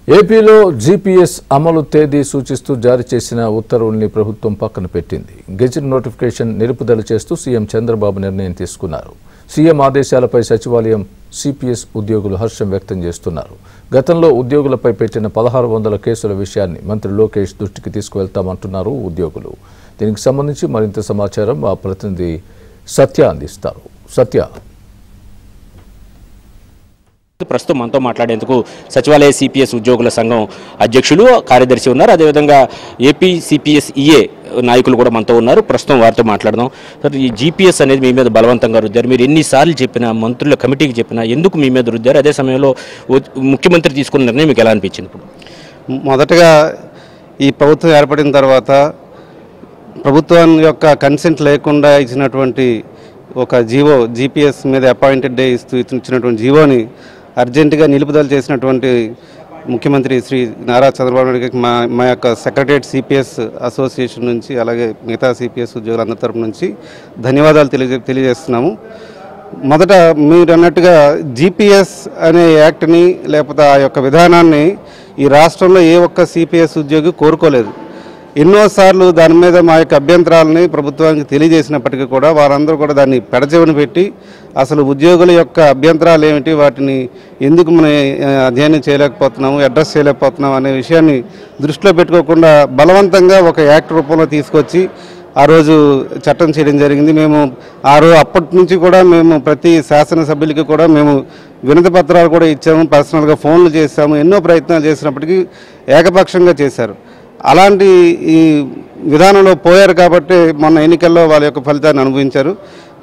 ఏపీలో జీపీఎస్ అమలు తేదీ సూచిస్తూ జారీ చేసిన ఉత్తర్వుల్ని ప్రభుత్వం పక్కన పెట్టింది. గెజిట్ నోటిఫికేషన్ నిలుపుదల చేస్తూ సీఎం చంద్రబాబు నిర్ణయం తీసుకున్నారు. సీఎం ఆదేశాలపై సచివాలయం సిపిఎస్ ఉద్యోగులు హర్షం వ్యక్తం చేస్తున్నారు. గతంలో ఉద్యోగులపై పెట్టిన 1600 కేసుల విషయాన్ని మంత్రి లోకేష్ దృష్టికి తీసుకువెళ్తామంటున్నారు ఉద్యోగులు. దీనికి సంబంధించి మరింత సమాచారం మా ప్రతినిధి సత్య అందిస్తారు. సత్య, ప్రస్తుతం మనతో మాట్లాడేందుకు సచివాలయ సిపిఎస్ ఉద్యోగుల సంఘం అధ్యక్షులు కార్యదర్శి ఉన్నారు. అదేవిధంగా ఏపీ సిపిఎస్ ఈఏ నాయకులు కూడా మనతో ఉన్నారు. ప్రస్తుతం వారితో మాట్లాడదాం. సార్, ఈ జీపీఎస్ అనేది మీ మీద బలవంతంగా రుద్దారు. మీరు ఎన్నిసార్లు చెప్పినా, మంత్రుల కమిటీకి చెప్పినా ఎందుకు మీ మీద రుద్దారు? అదే సమయంలో ముఖ్యమంత్రి తీసుకున్న నిర్ణయం మీకు ఎలా అనిపించింది? మొదటగా ఈ ప్రభుత్వం ఏర్పడిన తర్వాత ప్రభుత్వం యొక్క కన్సెంట్ లేకుండా ఇచ్చినటువంటి ఒక జీవో, జీపీఎస్ మీద అపాయింటెడ్ డే ఇచ్చినటువంటి జీవోని అర్జెంటుగా నిలుపుదల చేసినటువంటి ముఖ్యమంత్రి శ్రీ నారా చంద్రబాబు నాయుడు గారికి మా యొక్క సెక్రటరియట్ సిపిఎస్ అసోసియేషన్ నుంచి, అలాగే మిగతా సిపిఎస్ ఉద్యోగులందరి తరపు నుంచి ధన్యవాదాలు తెలియజేస్తున్నాము. మొదట మీరు అన్నట్టుగా జీపీఎస్ అనే యాక్ట్ని, లేకపోతే ఆ యొక్క విధానాన్ని ఈ రాష్ట్రంలో ఏ ఒక్క సిపిఎస్ ఉద్యోగి కోరుకోలేదు. ఎన్నోసార్లు దాని మీద మా యొక్క అభ్యంతరాలని ప్రభుత్వానికి తెలియజేసినప్పటికీ కూడా వారందరూ కూడా దాన్ని పెడచెవిన పెట్టి అసలు ఉద్యోగుల యొక్క అభ్యంతరాలు ఏమిటి, వాటిని ఎందుకు మనం అధ్యయనం చేయలేకపోతున్నాము, అడ్రస్ చేయలేకపోతున్నాము అనే విషయాన్ని దృష్టిలో పెట్టుకోకుండా బలవంతంగా ఒక యాక్ట్ రూపంలో తీసుకొచ్చి ఆ రోజు చట్టం చేయడం జరిగింది. మేము అప్పటి నుంచి కూడా మేము ప్రతి శాసనసభ్యులకి కూడా మేము వినతి పత్రాలు కూడా ఇచ్చాము, పర్సనల్గా ఫోన్లు చేశాము, ఎన్నో ప్రయత్నాలు చేసినప్పటికీ ఏకపక్షంగా చేశారు. అలాంటి ఈ విధానంలో పోయారు కాబట్టి మొన్న ఎన్నికల్లో వాళ్ళ యొక్క ఫలితాన్ని అనుభవించారు.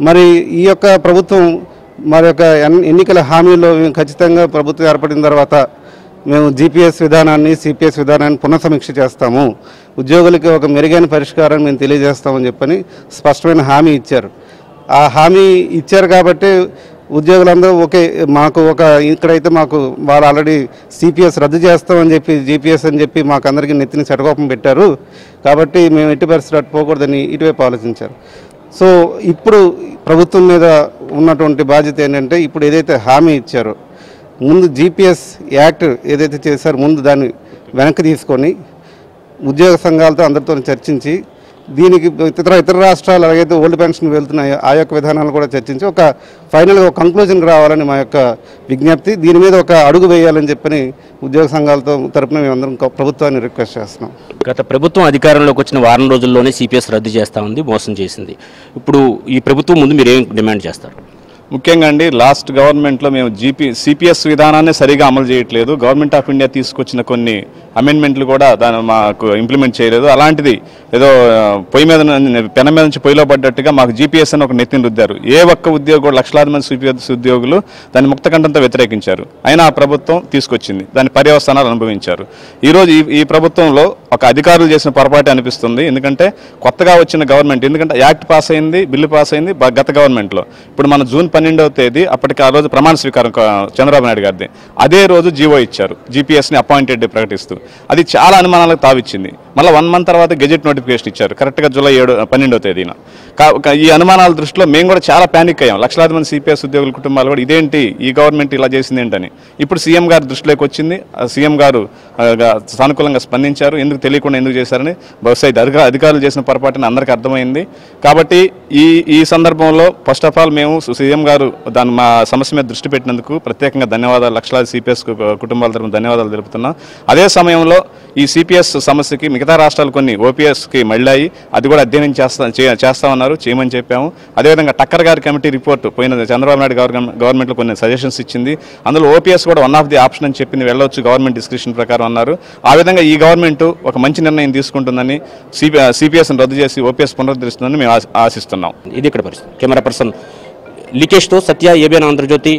మరి ఈ యొక్క ప్రభుత్వం మరి యొక్క ఎన్నికల హామీలో ఖచ్చితంగా ప్రభుత్వం ఏర్పడిన తర్వాత మేము జీపీఎస్ విధానాన్ని, సిపిఎస్ విధానాన్ని పునఃసమీక్ష చేస్తాము, ఉద్యోగులకి ఒక మెరుగైన పరిష్కారాన్ని మేము తెలియజేస్తామని చెప్పని స్పష్టమైన హామీ ఇచ్చారు. ఆ హామీ ఇచ్చారు కాబట్టి ఉద్యోగులందరూ ఓకే, మాకు ఇక్కడైతే మాకు వాళ్ళు ఆల్రెడీ సిపిఎస్ రద్దు చేస్తామని చెప్పి జీపీఎస్ అని చెప్పి మాకు అందరికీ నెత్తిని చెడకోపం పెట్టారు కాబట్టి మేము ఎట్టి పరిస్థితి అట్టుపోకూడదని ఇటువైపు ఆలోచించారు. సో ఇప్పుడు ప్రభుత్వం మీద ఉన్నటువంటి బాధ్యత ఏంటంటే, ఇప్పుడు ఏదైతే హామీ ఇచ్చారో ముందు జీపీఎస్ యాక్ట్ ఏదైతే చేశారో ముందు దాన్ని వెనక్కి తీసుకొని ఉద్యోగ సంఘాలతో అందరితో చర్చించి దీనికి ఇతర రాష్ట్రాలు అలాగైతే ఓల్డ్ పెన్షన్ వెళ్తున్నాయో ఆ యొక్క విధానాలు కూడా చర్చించి ఒక ఫైనల్గా ఒక కంక్లూజన్కి రావాలని మా యొక్క విజ్ఞప్తి. దీని మీద ఒక అడుగు వేయాలని చెప్పని ఉద్యోగ సంఘాలతో తరపున మేమందరం ప్రభుత్వాన్ని రిక్వెస్ట్ చేస్తున్నాం. గత ప్రభుత్వం అధికారంలోకి వచ్చిన వారం రోజుల్లోనే సిపిఎస్ రద్దు చేస్తూ ఉంది, మోసం చేసింది. ఇప్పుడు ఈ ప్రభుత్వం ముందు మీరు ఏం డిమాండ్ చేస్తారు? ముఖ్యంగా అండి, లాస్ట్ గవర్నమెంట్లో మేము సిపిఎస్ విధానాన్ని సరిగా అమలు చేయట్లేదు. గవర్నమెంట్ ఆఫ్ ఇండియా తీసుకొచ్చిన కొన్ని అమెండ్మెంట్లు కూడా దాన్ని మాకు ఇంప్లిమెంట్ చేయలేదు. అలాంటిది ఏదో పెన మీద నుంచి పొయ్యిలో పడ్డట్టుగా మాకు జీపీఎస్ అని ఒక నెత్తిని రుద్దారు. ఏ ఒక్క ఉద్యోగులు, లక్షలాది మంది సిపిఎస్ ఉద్యోగులు దాన్ని ముక్తకంఠంతో వ్యతిరేకించారు. అయినా ఆ ప్రభుత్వం తీసుకొచ్చింది, దాని పర్యవసానాలు అనుభవించారు. ఈరోజు ఈ ప్రభుత్వంలో ఒక అధికారులు చేసిన పొరపాటు అనిపిస్తుంది. ఎందుకంటే కొత్తగా వచ్చిన గవర్నమెంట్, ఎందుకంటే యాక్ట్ పాస్ అయింది, బిల్లు పాస్ అయింది గత గవర్నమెంట్లో. ఇప్పుడు మన జూన్ 12వ తేదీ అప్పటికి ఆ రోజు ప్రమాణ స్వీకారం చంద్రబాబు నాయుడు గారిది. అదే రోజు జీవో ఇచ్చారు, జీపీఎస్ని అపాయింటెడ్ ప్రకటిస్తూ. అది చాలా అనుమానాలకు తావిచ్చింది. మళ్ళీ 1 month తర్వాత గెజెట్ నోటిఫికేషన్ ఇచ్చారు, కరెక్ట్గా జూలై 12వ తేదీన. ఈ అనుమానాల దృష్టిలో మేము కూడా చాలా ప్యానిక్ అయ్యాం. లక్షలాది మంది సిపిఎస్ ఉద్యోగుల కుటుంబాలు కూడా ఇదేంటి, ఈ గవర్నమెంట్ ఇలా చేసింది ఏంటని. ఇప్పుడు సీఎం గారు దృష్టిలోకి వచ్చింది. సీఎం గారు సానుకూలంగా స్పందించారు. ఎందుకు తెలియకుండా ఎందుకు చేశారని బహుశా అధికారులు చేసిన పొరపాటుని అందరికీ అర్థమైంది. కాబట్టి ఈ సందర్భంలో ఫస్ట్ ఆఫ్ ఆల్ మేము సీఎం గారు మా సమస్య మీద దృష్టి పెట్టినందుకు ప్రత్యేకంగా ధన్యవాదాలు, లక్షలాది సిపిఎస్ కుటుంబాల తరపున ధన్యవాదాలు తెలుపుతున్నాం. అదే సమయంలో ఈ సిపిఎస్ సమస్యకి మిగతా రాష్ట్రాలు కొన్ని ఓపీఎస్కి మళ్ళాయి, అది కూడా అధ్యయనం చేస్తామన్నారు, చేయమని చెప్పాము. అదేవిధంగా టక్కర్ గారి కమిటీ రిపోర్ట్ పోయిన చంద్రబాబు నాయుడు గవర్నమెంట్లో కొన్ని సజెషన్స్ ఇచ్చింది. అందులో ఓపీఎస్ కూడా వన్ ఆఫ్ ది ఆప్షన్ అని చెప్పింది, వెళ్ళవచ్చు గవర్నమెంట్ డిస్క్రిప్షన్ ప్రకారం అన్నారు. ఆ విధంగా ఈ గవర్నమెంట్ ఒక మంచి నిర్ణయం తీసుకుంటుందని, సిపిఎస్ని రద్దు చేసి ఓపీఎస్ పునరుద్ధరిస్తుందని మేము ఆశిస్తున్నాం. ఇది ఇక్కడ పరిస్థితి. కెమెరా పర్సన్ లికేష్తో సత్య, ఏబిఎన్ ఆంధ్రజ్యోతి.